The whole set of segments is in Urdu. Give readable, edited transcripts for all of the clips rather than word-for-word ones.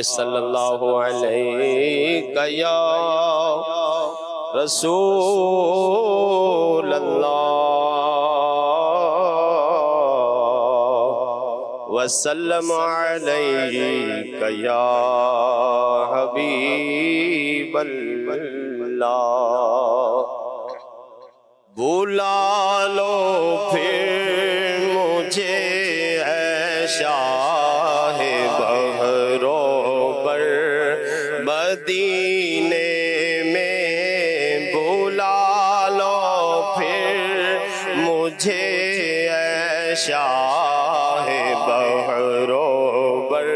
صلی اللہ علیہ یا رسول اللہ وسلم علیہ یا حبیب اللہ۔ بلا لو پھر مجھے اے شاہ بحرو بر مدینے میں، بلا لو پھر مجھے اے شاہ بحرو بر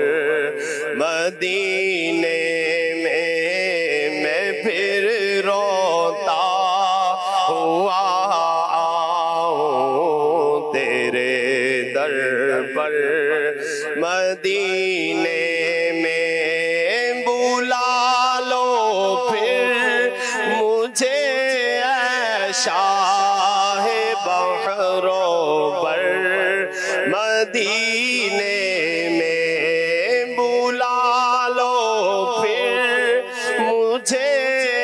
مدینے میں، میں پھر روتا ہوا آؤں تیرے در پر مدینے میں، بلا لو پھر مجھے اے شاہ بحرو بر مدینے میں، بلا لو پھر مجھے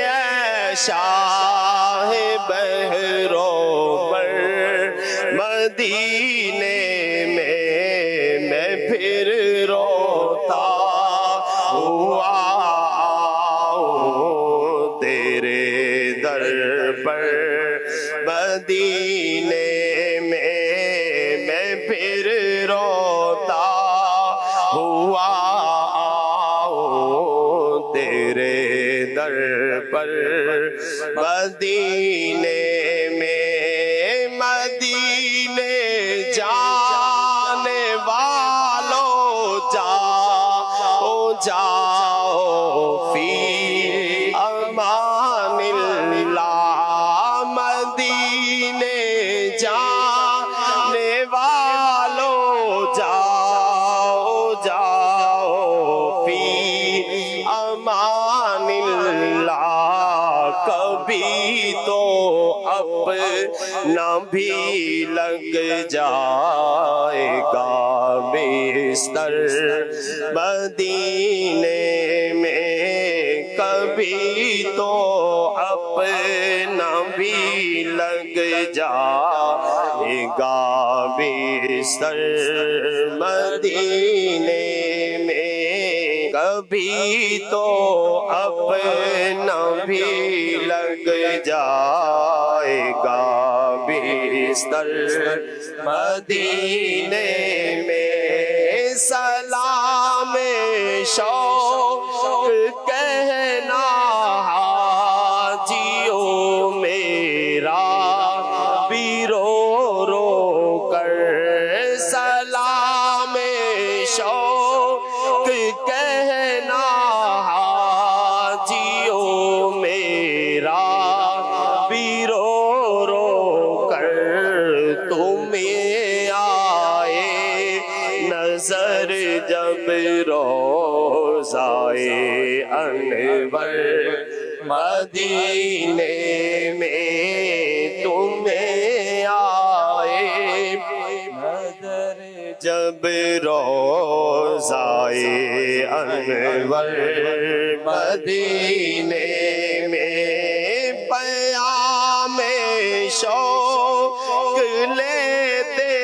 اے شاہ بحرو بر مدینے میں، میں پھر روتا ہوا آؤں تیرے در پر مدینے میں، میں پھر روتا ہوا آؤں تیرے در پر مدینے میں، مدینے جانے والوں جاؤ جاؤ فی امان اللہ، مدینے جانے والوں جاؤ جاؤ فی امان اللہ، کبھی تو اپنا بھی لگ جائے گا بستر مدینے میں، کبھی تو اپنا بھی لگ جائے گا بستر مدینے میں، کبھی تو اپنا بھی لگ جائے گا بستر مدینے میں، سلام شوق کہنا حاجیوں میرا بھی رو رو کر، سلام شوق کہنا حاجیوں میرا بھی رو رو کر، تمہیں آئے نظر جب روضائے انور مدینے میں، تمہیں آئے نظر جب روضائے انور مدینے میں، پیام شوق لیتے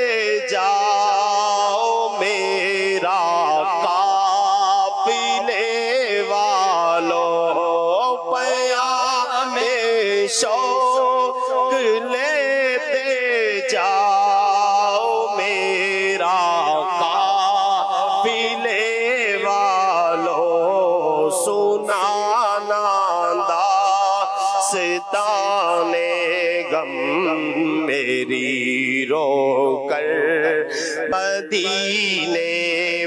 جاؤ میرا قافلے والوں، پیام شوق لیتے جاؤ میرا قافلے والوں، سنانا داستانے غم میری رو کر مدینے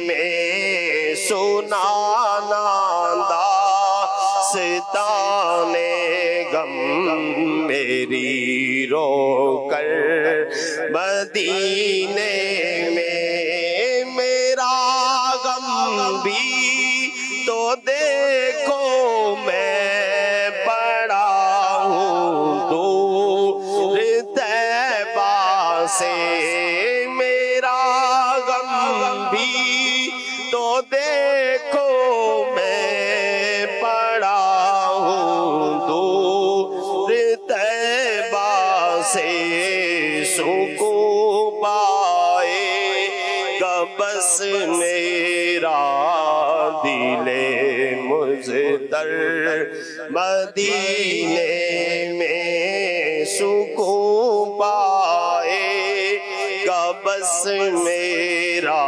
میں، سنانا داستانے غم میری رو کر مدینے میں، میرا غم بھی تو دیکھو میں پڑا ہوں دور طیبہ سے، میرا غم بھی تو دیکھو دل مضطر مدینے میں سکون پائے گا بس میرا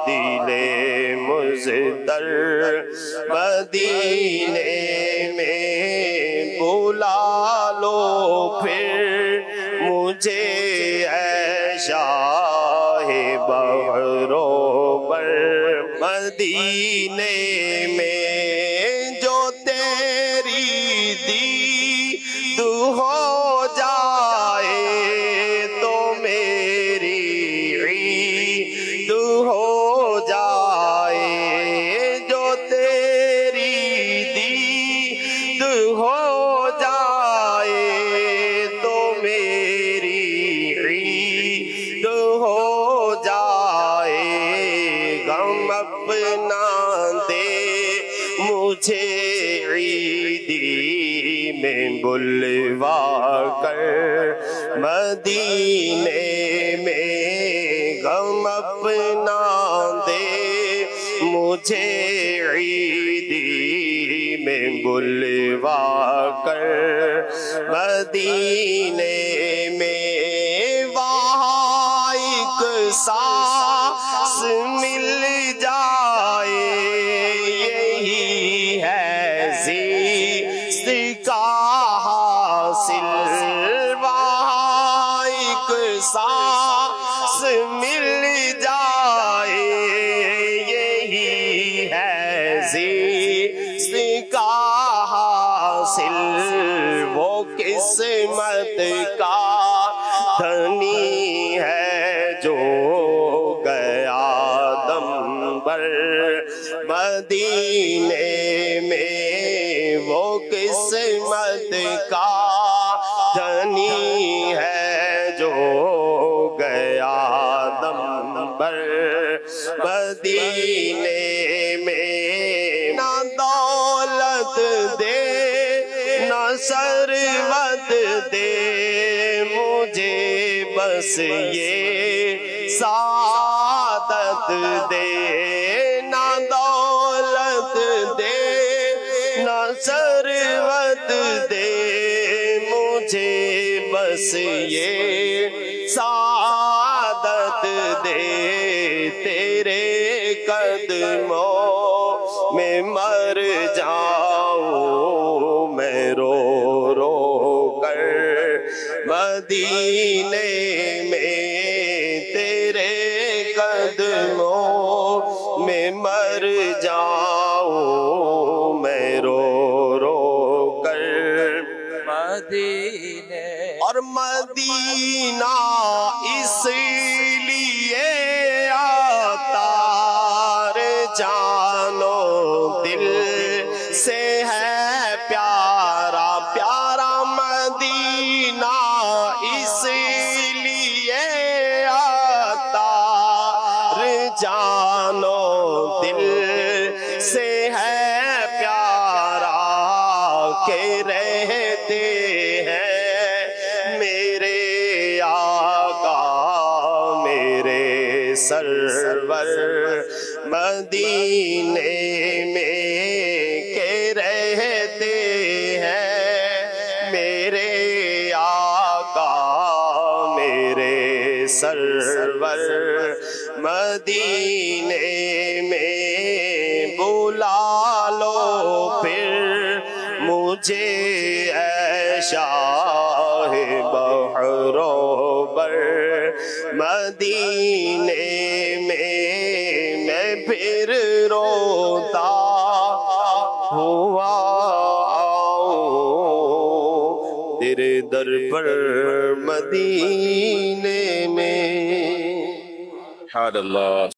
دل مضطر مدینے میں بلا لو پھر مجھے اے شاہ بحرو بر مدینے میں جو تیری دید ہو جائے تو میری عید ہو جائے جو تیری دید ہو جائے تو میری عید ہو جائے غم اپنا دے مجھے عیدی میں بلوا کر مدینے میں غم اپنا دے مجھے عیدی میں بلوا کر مدینے میں وہاں ایک سانس مل جائے یہی ہے زیست کا حاصل وہاں ایک سانس مل جائے یہی ہے زیست کا حاصل وہ قسمت کا دھنی ہے جو گیا دم بر مدینے میں وہ قسمت کا دھنی ہے جو گیا دم بر مدینے میں نہ دولت دے نہ ثروت دے مجھے بس یہ سعادت دے نہ دولت دے نہ ثروت دے مجھے بس یہ سعادت دے تیرے قدموں میں مر جاؤں میں رو رو کر مدینے میں تیرے قدموں میں مر جاؤں میں رو رو کر مدینے اور مدینہ اس لیے عطار جانو دل سے ہے پیارا پیارا مدینہ اس لیے عطار جانو دل سے ہے پیارا کہ رہتے ہیں میرے آقا میرے سرور مدینے میں کہ رہتے ہیں میرے آقا میرے سرور مدینے میں بلا لو پھر مجھے اے شاہ بحرو بر مدینے میں پھر روتا ہوا آؤں تیرے در پر مدینے میں. حال اللہ